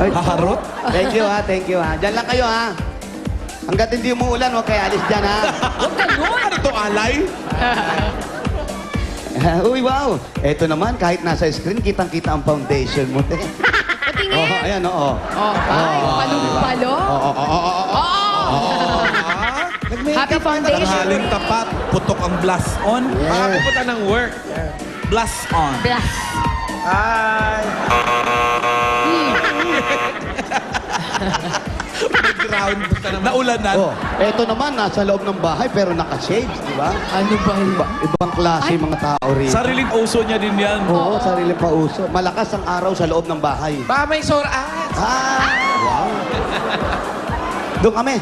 Haharot? Thank you, ha. Thank you, ha. Diyan lang kayo, ha. Hanggat hindi umuulan, huwag kayo alis dyan, ha. Huwag ganun! Ano to, alay? Uy, wow. Eto naman, kahit nasa screen, kitang-kita ang foundation mo. Patingin. Oh, ayan, oo. Oh, ay, palong-palo. Happy foundation. Tanghaling tapat, putok ang blast on. Baka pupunta ng work. Blast on. Blast. Ay! Background. Naulanan. Oh, eto naman, nasa loob ng bahay, pero naka-shades, di ba? Ano ba yun? Ibang klase mga tao rito. Sariling uso niya din yan. Oo, sarili pa uso. Malakas ang araw sa loob ng bahay. Baka may sore eyes. Wow. Doon kami.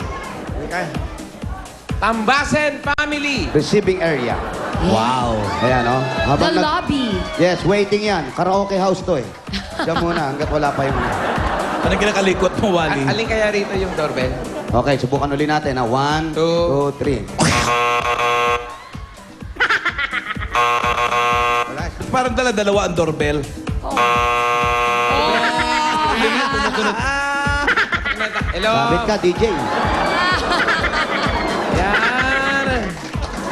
Tambasen family. Receiving area. Wow. Ayan, oh. The lobby. Yes, waiting yan. Karaoke house to, eh. Diyan muna, hanggat wala pa yung... Anong kinakalikot mo, Wally? Alin kaya rito yung doorbell? Okay, subukan ulit natin, ha. 1, 2, 3. Parang dalawa ang doorbell. Hello. Sabit ka, DJ. Yan.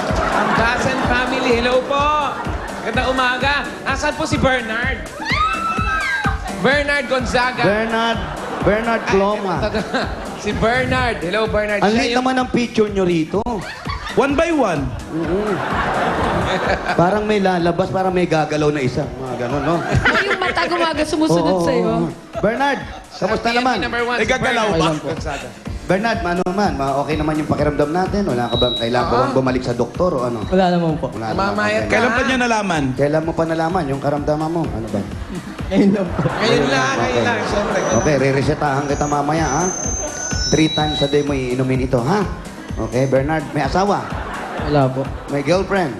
Tambasen family. Hello po. Ganda umaga. Asan po si Bernard? Bernard Gonzaga. Bernard Cloma. Si Bernard. Hello, Bernard. Ang Siya liit yung- naman ang picture nyo rito. One by one. Parang may lalabas, parang may gagalaw na isa. Mga ganun, no? O yung mata gumaga sumusunod Oo, sa'yo. oo. Bernard, kamusta PNP naman? number 1, Ay, gagalaw ba? Gonzaga. Bernard, ano naman? Okay naman yung pakiramdam natin? Wala ka bang kailangan ba bang bumalik sa doktor o ano? Wala naman po. Wala naman. Namamayat Okay. ka. Kailan pa niya nalaman? Kailan mo pa nalaman yung karamdaman mo? Ano ba? Ngayon lang po. Ngayon lang, ngayon lang. Siyempre. Okay, re-resetahan kita mamaya, ha? 3 times a day mo iinumin ito, ha? Okay, Bernard, may asawa? Wala po. May girlfriend?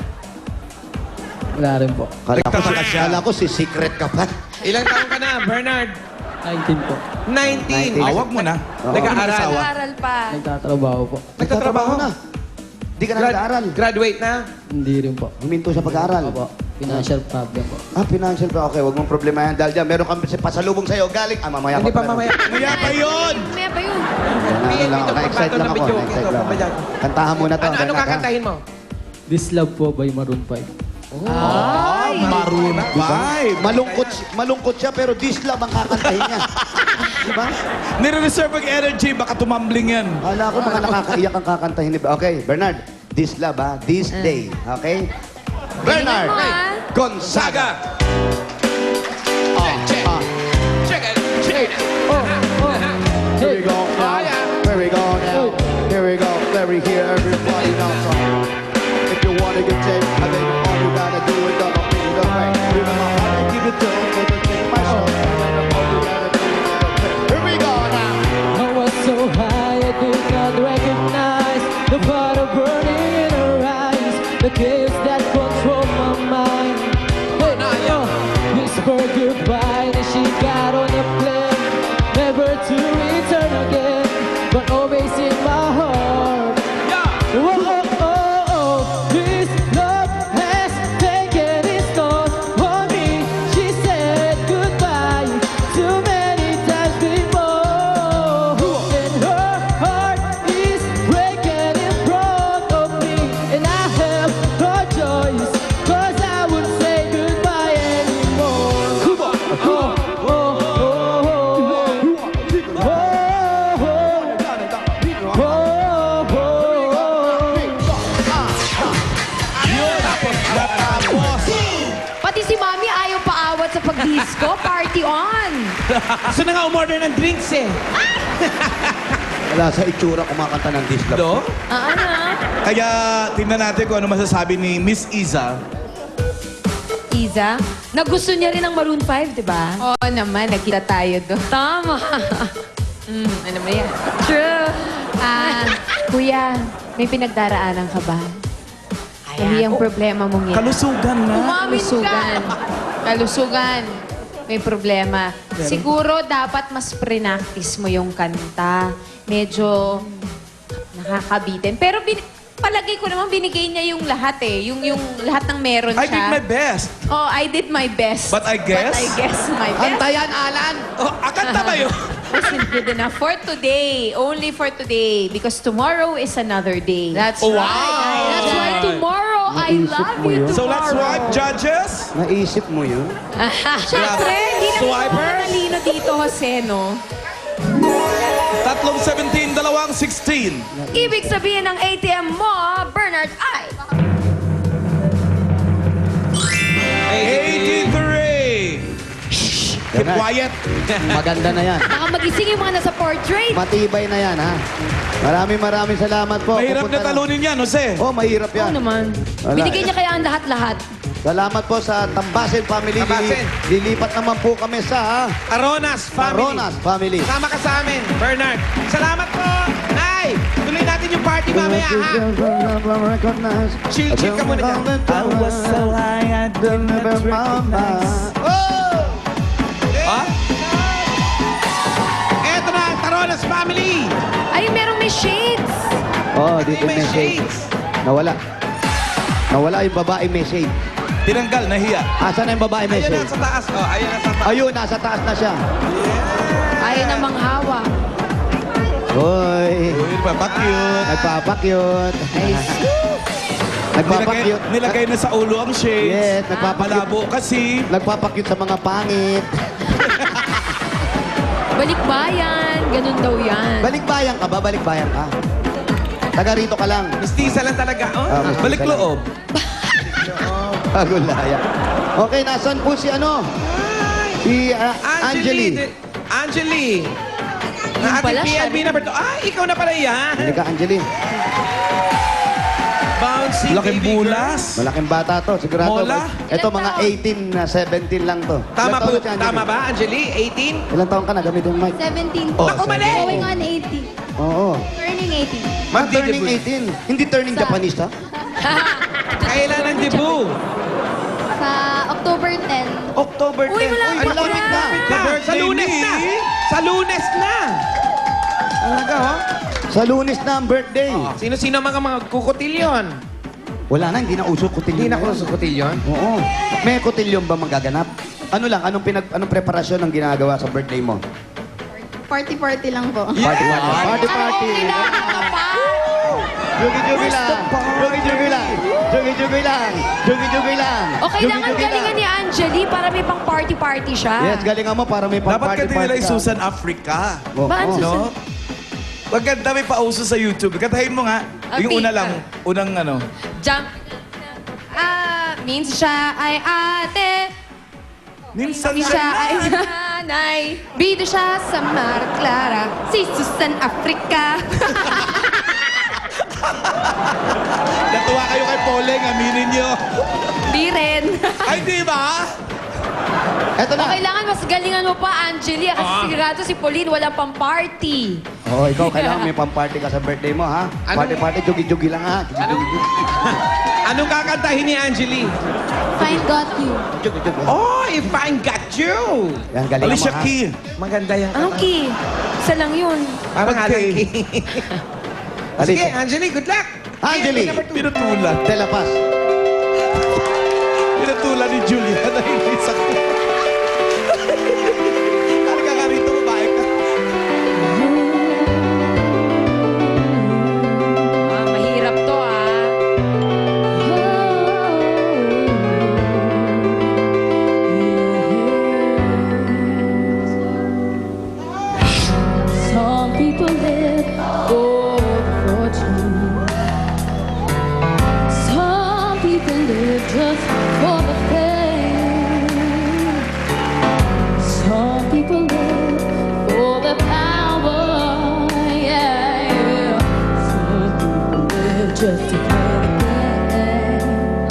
Wala rin po. Nagtataka siya. Kala ko si secret ka pa. Ilang taon ka na, Bernard? 19 po. 19. Awag mo na. Oo. Nag-aaral. Nag-aaral pa. Nagtatrabaho po. Nagtatrabaho na. Di ka na nag-aaral. Graduate na? Hindi rin po. Huminto sa pag-aaral. Opo. Financial problem po. Financial pa. Okay, huwag mong problema yan. Dahil dyan, meron kami pasalubong sa'yo. Galing. Mamaya Hindi pa. pa mamaya. Maya pa yun! Mamaya pa yun. PNP to, Na-excite lang ako. pambato ng Na-excite video. lang ako. Ito, Kantahan muna to. Ano Bernard, ha? kakantahin mo? This Love po by Maroon 5. Ay! Maroon vibe. Malungkot siya, pero this love ang kakantahin niya. Diba? Nire-reserve ang energy, baka tumambling yan. Kala ko mga nakakaiyak ang kakantahin ni... Okay, Bernard. This love, ha? This day. Okay? Bernard mo, ah. Gonzaga. Check it. Check it. Here we go now. yeah. Here we go now. Here we go. Very here, everybody now. So, if you want to get taken, I think all you gotta do is double me the way. Give me my heart and give it to me, but take my soul. All you gotta do is double me. Here we go now. I was so high I did not recognize the fire burning in her eyes, the chaos that controlled my mind. Hey, whisper goodbye, then she got on a plane, never to return again, but always in my heart. Whoa, oh, oh, oh, this love has taken its toll on me. She said goodbye too many times before, and her heart is breaking in front of me, and I have no choice, 'cause I won't say goodbye anymore. Oh, oh, oh, oh, Pati si Mami ayaw paawat sa pag-disco. Party on! Gusto na nga umorder ng drinks eh. Wala sa itsura kumakanta ng this love. Do? Ano? Kaya tingnan natin kung ano masasabi ni Miss Iza. Iza, nagusto niya rin ang Maroon 5, di ba? Oo naman, nakita tayo doon. Tama. Ano ba yan? True. Kuya, may pinagdaraanan ka ba? Hindi ang problema mong yan. Kalusugan na. Umamin Kalusugan. ka. Kalusugan. May problema. Siguro dapat mas pre-practice mo yung kanta. Medyo nakakabitin. Pero palagay ko naman binigay niya yung lahat eh. Yung lahat ng meron siya. I did my best. Oh, I did my best. But I guess? But I guess my best Antayan, Alan! Oh, akanta ba yun? wasn't good enough for today. Only for today. Because tomorrow is another day. That's Oh, right. wow. That's why tomorrow, I Naisip love mo you yun? tomorrow. So let's swipe, judges. Naisip mo yun? Siyempre, hindi naman Swiper? manalino dito, Jose, no? 3-17, 2-16. Ibig sabihin ng ATM mo, Bernard, ay... 83. Keep Yan na. quiet. Maganda na yan. Baka magising yung mga nasa portrait. Matibay na yan, ha? Maraming salamat po. Mahirap Pupunta na talunin yan, Jose. Oh, mahirap Oo yan. naman. Wala. Binigay niya kaya ang lahat-lahat. Salamat po sa Tambasin Family. Tambasin. Lilipat naman po kami sa Aronas family. Maronas Family. Sama ka sa amin, Bernard. Salamat po. Nay, tuloy natin yung party mamaya, ha? Chill ka muna dyan. high, I didn't recognize. Oh! Ha? Eto na, Taronas family. Ay, merong may shades. Oh, dito May may shade. shades. Nawala. Nawala yung babae may shade. Tinanggal, nahiya. Asan na yung babae may Ayun na shade? sa taas. Oh, ayun na sa taas. Ayun, nasa taas na siya. Ayaw namang hawa. Hoy. Uy, papakyut. Nagpapakyut. Nagpapakyut. Nilagay na sa ulo ang shades. Yes, nagpapakyut. Malabo kasi. Nagpapakyut sa mga pangit. Balikbayan. Ganun daw yan. Balikbayan ka ba? Balikbayan ka? Taga rito ka lang. Mistisa lang talaga. Oh. Ah, mas- Balik loob. Agulaya. Okay, nasan po si ano? Si Angeli. Angeli. Na pala ating siya. PNB number 2. Ay, ikaw na pala yan. Hindi ka, Angeli. Bouncy Laking baby girl. bulas. Malaking bata to, sigurado. Mola? Ito Ilan mga taon? 18 na 17 lang to. Tama Ilan po. taon si Angeli? Tama ba, Angeli? 18? Ilang taon ka na? Gamit yung mic. 17. Oh, Naku, mali! Going on 18. Oo. Turning 18. Turning 18. Hindi turning Japanese, ha? Kailan ang debut? Sa October 10. October 10. Uy, malapit Ay, malapit na. na. Sa birthday Lunes ni- na! Sa Lunes na! Talaga, oh? Sa Lunes na ang birthday. Sino-sino mga kukutilyon? Wala na, hindi na uso kutilyon. Hindi na ngayon. ko kutilyon? Oo. May kutilyon ba magaganap? Ano lang, anong preparasyon ang ginagawa sa birthday mo? Party-party lang po. Party, party. Party, party. Jugi-jugi lang. Jugi-jugi lang. Jugi-jugi lang. Jugi-jugi lang. O kailangan Jugi-jugi galingan lang. ni Angeli para may pang party-party siya. Yes, galingan mo para may Dapat pang-party-party ka din nila ka. Susan Africa. Oo. Ba, ang No? susunod? Maganda may pauso sa YouTube. Kantahin mo nga. Yung una lang. Unang ano. Jump. Minsan siya ay ate, Minsan siya ay nanay, bida siya sa Mar Clara, si Susan Africa. Natuwa kayo kay Poleng, aminin nyo. Di rin. Ay, di ba? Eto O na. kailangan mas galingan mo pa, Angeli, kasi sigurado si Pauline walang pang party. Oo, ikaw kailangan may pang-party ka sa birthday mo, ha? Party-party, jugi-jugi lang, ha? Jugi-jugi. Anong kakantahin ni Angeli? Find got you. Jugi-jugi. Oh, if I got you! Yan, galingan mo, Alicia ha? Key. Maganda yung Anong key? Isa lang yun. Parang Okay. alang key. Sige, Alicia. Angeli, good luck! Angeli. PNB number 2. Pinutula. De La Paz. Pinutula ni Julia na hindi sakto. Halika ka rito, babae ka. Mahirap to, Some people live for fortune. Some people live just for the fame. Some people live for the power. Yeah, yeah. Some people live just to play the game.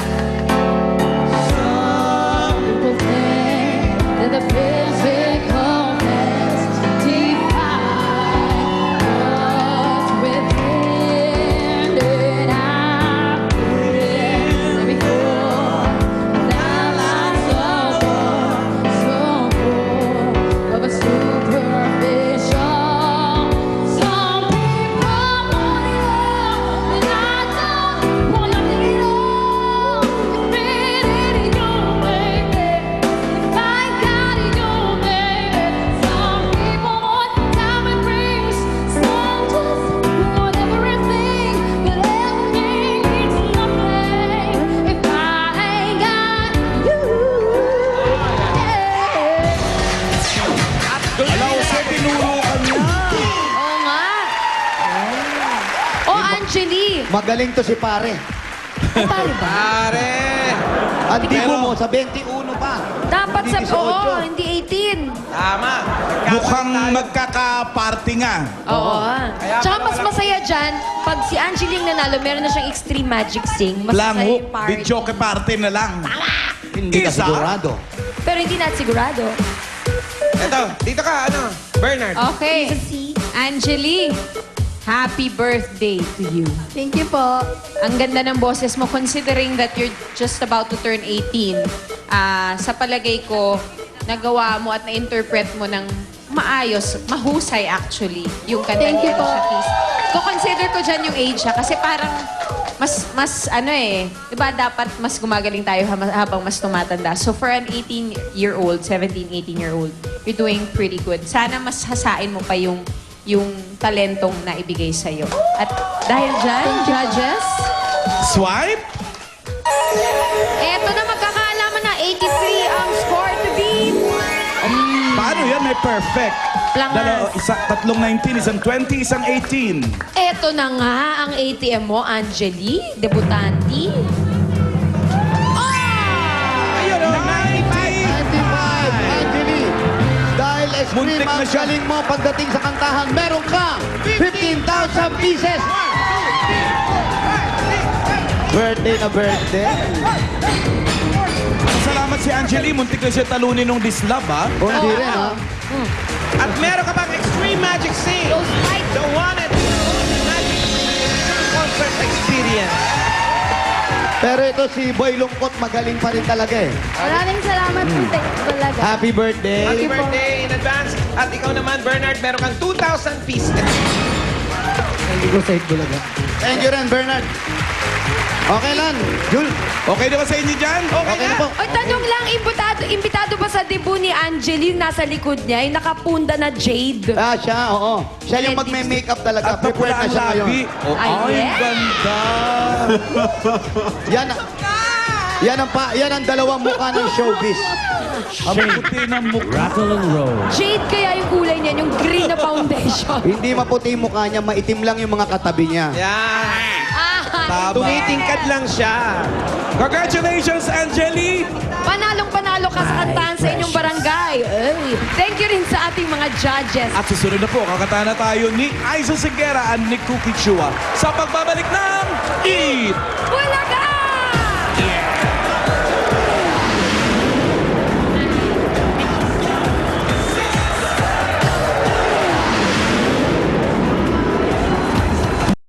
Some people think that the physical best define what's within, and I put it before. Now I'm so full of a superficial. Some people want it all, and I don't Wala ko sa tinuro ka niya. Oo nga. Oh, Angeli. Magaling to si pare. Pare ba? Pare! Ang dibo mo sa 21 pa. Dapat sa... Hindi Oo, 18. hindi 18. Tama. Mukhang magkaka-party nga. Oo. Tsaka pala mas masaya dyan, pag si Angeli yung nanalo, meron na siyang extreme magic sing. Mas masaya Lango, yung party. videoke party na lang. Hindi ka Isa? sigurado. Pero hindi na sigurado. Eto, dito ka, Bernard. Okay. Angeli, happy birthday to you. Thank you po. Ang ganda ng boses mo considering that you're just about to turn 18. Sa palagay ko, nagawa mo at na-interpret mo ng maayos, mahusay actually, yung kanta Thank ni you po. Alicia Keys. Consider ko dyan yung age kasi parang mas ano eh, di ba dapat mas gumagaling tayo habang mas tumatanda. So for an 18-year-old, 17, 18-year-old, you're doing pretty good. Sana mas hasain mo pa yung talentong na ibigay sa'yo. At dahil dyan, judges, Swipe? eto na magkakaalaman na 83 ang score to beat. Paano yan? May perfect. Plangas. Tatlong 19, isang 20, isang 18. Eto na nga ang ATM mo, Angeli, debutanti. Ayun, 95, Angeli. Dahil extreme Muntik na ang siya. galing mo pagdating sa kantahan, meron ka 15,000 pieces. Birthday na birthday. Salamat si Angeli. Muntik na siya talunin nung dislab, ha? O hindi rin, ha? At meron ka bang Extreme Magic Sing? Those fights. The one and only Magic Concert Experience. Pero ito si Boy Lungkot, magaling pa rin talaga eh. Maraming salamat po talaga. Happy birthday. Happy birthday in advance. At ikaw naman, Bernard, meron kang 2,000 pieces. Thank you rin, Bernard. Okay lang, Jul. Okay na ba sa inyo dyan? Okay na po. O tanong lang, imbitado ba sa debut ni Angeli yung nasa likod niya, yung nakapunda na jade? Ah, siya, oo. Siya yung magme-makeup talaga. At Prepared na napula ang siya ngayon. labi. Oh, Ay, ay, yes. ganda. Yan ang dalawang mukha ng showbiz. Ang puti ng mukha. Jade kaya yung kulay niya, yung green na foundation. Hindi maputi yung mukha niya, maitim lang yung mga katabi niya. Yan. Ah, Tumitingkad lang siya. Congratulations, Angeli! panalong-panalo ka sa kantahan sa inyong barangay. Ay. Thank you rin sa ating mga judges. At susunod na po, kakanta na tayo ni Aiza Segura at ni Cookie Chua sa pagbabalik ng Eat